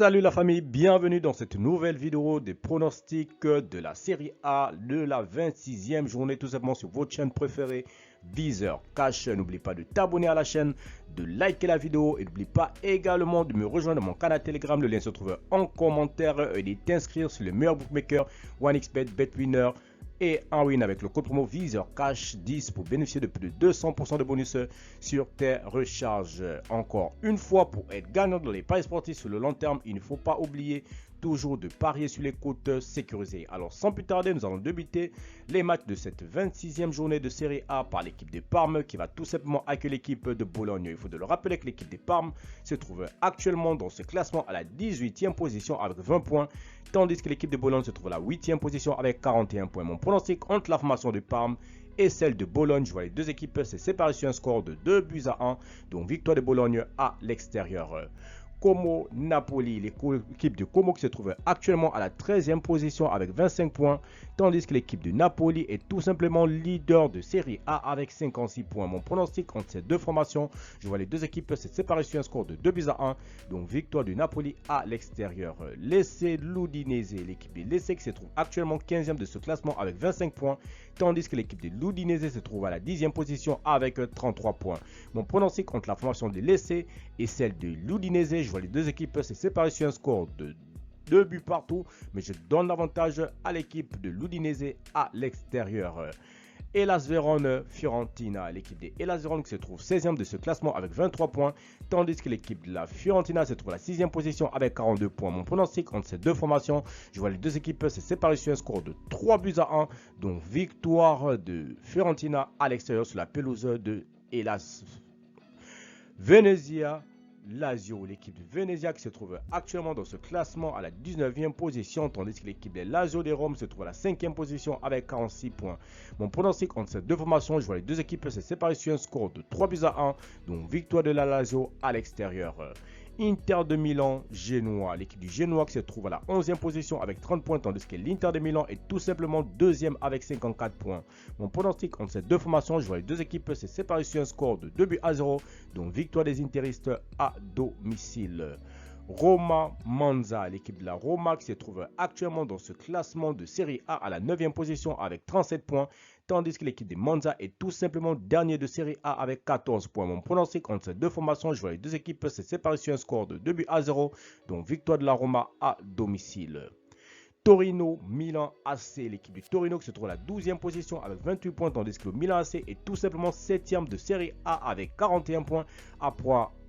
Salut la famille, bienvenue dans cette nouvelle vidéo des pronostics de la Série A de la 26e journée, tout simplement sur votre chaîne préférée, Deezer Cash. N'oublie pas de t'abonner à la chaîne, de liker la vidéo et n'oublie pas également de me rejoindre dans mon canal Telegram. Le lien se trouve en commentaire et de t'inscrire sur le meilleur bookmaker, OneXBet, BetWinner et en win avec le code promo Deezer Cash 10 pour bénéficier de plus de 200% de bonus sur tes recharges. Encore une fois, pour être gagnant dans les paris sportifs sur le long terme, il ne faut pas oublier toujours de parier sur les cotes sécurisées. Alors sans plus tarder, nous allons débuter les matchs de cette 26e journée de Série A par l'équipe de Parme qui va tout simplement accueillir l'équipe de Bologne. Il faut de le rappeler que l'équipe de Parme se trouve actuellement dans ce classement à la 18e position avec 20 points, tandis que l'équipe de Bologne se trouve à la 8e position avec 41 points. Mon pronostic entre la formation de Parme et celle de Bologne, je vois les deux équipes se séparer sur un score de 2-1, donc victoire de Bologne à l'extérieur. Como Napoli, l'équipe de Como qui se trouve actuellement à la 13e position avec 25 points, tandis que l'équipe de Napoli est tout simplement leader de Série A avec 56 points. Mon pronostic entre ces deux formations, je vois les deux équipes se séparer sur un score de 2-1, donc victoire du Napoli à l'extérieur. Lecce l'Udinese, l'équipe de Lecce qui se trouve actuellement 15e de ce classement avec 25 points, tandis que l'équipe de l'Udinese se trouve à la 10e position avec 33 points. Mon pronostic entre la formation de Lecce et celle de l'Udinese, je vois les deux équipes se séparer sur un score de 2 buts partout, mais je donne l'avantage à l'équipe de l'Udinese à l'extérieur. Hellas Vérone Fiorentina, l'équipe de Hellas Vérone qui se trouve 16e de ce classement avec 23 points, tandis que l'équipe de la Fiorentina se trouve à la 6e position avec 42 points. Mon pronostic entre ces deux formations, je vois les deux équipes se séparer sur un score de 3-1, donc victoire de Fiorentina à l'extérieur sur la pelouse de Hellas. Venezia Lazio, l'équipe de Venezia qui se trouve actuellement dans ce classement à la 19e position, tandis que l'équipe de Lazio de Rome se trouve à la 5e position avec 46 points. Mon pronostic entre ces deux formations, je vois les deux équipes se séparer sur un score de 3-1, donc victoire de la Lazio à l'extérieur. Inter de Milan, Genoa, l'équipe du Genoa qui se trouve à la 11e position avec 30 points, tandis que l'Inter de Milan est tout simplement 2e avec 54 points. Mon pronostic entre ces deux formations, je vois les deux équipes se séparer sur un score de 2-0, donc victoire des Interistes à domicile. Roma Monza, l'équipe de la Roma qui se trouve actuellement dans ce classement de Série A à la 9e position avec 37 points, tandis que l'équipe de Monza est tout simplement dernier de Série A avec 14 points. Mon pronostic entre ces deux formations, je vois les deux équipes se séparer sur un score de 2-0, donc victoire de la Roma à domicile. Torino, Milan AC, l'équipe du Torino qui se trouve à la 12e position avec 28 points, tandis que le Milan AC est tout simplement 7e de Série A avec 41 points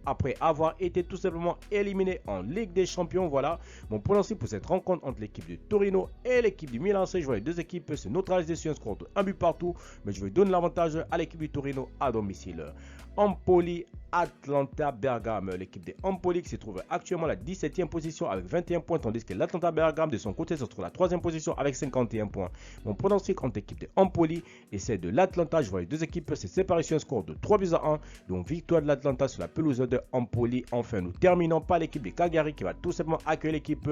après avoir été tout simplement éliminé en Ligue des Champions. Voilà mon pronostic pour cette rencontre entre l'équipe de Torino et l'équipe du Milan AC. Je vois les deux équipes se neutraliser sur un score de 1 but partout, mais je vais donner l'avantage à l'équipe du Torino à domicile. Empoli, Atalanta Bergame, l'équipe de Empoli qui se trouve actuellement à la 17e position avec 21 points, tandis que l'Atalanta Bergame de son côté se trouve à la 3e position avec 51 points. Mon pronostic entre l'équipe de Empoli et celle de l'Atalanta, je vois les deux équipes se séparer sur un score de 3-1, donc victoire de l'Atalanta sur la pelouse de Empoli. Enfin, nous terminons par l'équipe de Cagliari qui va tout simplement accueillir l'équipe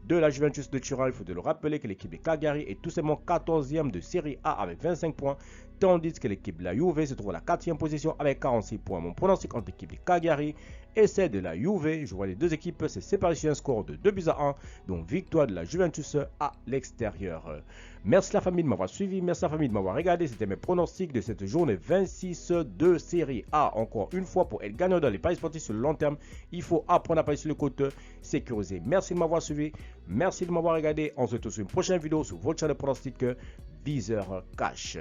de la Juventus de Turin. Il faut de le rappeler que l'équipe de Cagliari est tout simplement 14e de Série A avec 25 points, tandis que l'équipe de la Juve se trouve à la 4e position avec 46 points. Mon pronostic entre l'équipe de Cagliari et celle de la Juve, je vois les deux équipes se séparer sur un score de 2-1, donc victoire de la Juventus à l'extérieur. Merci la famille de m'avoir suivi, merci la famille de m'avoir regardé. C'était mes pronostics de cette journée 26 de Série A. Encore une fois, pour être gagnant dans les paris sportifs sur le long terme, il faut apprendre à parier sur le côte sécurisé. Merci de m'avoir suivi, merci de m'avoir regardé. On se retrouve sur une prochaine vidéo sur votre chaîne de pronostics Deezer Cash.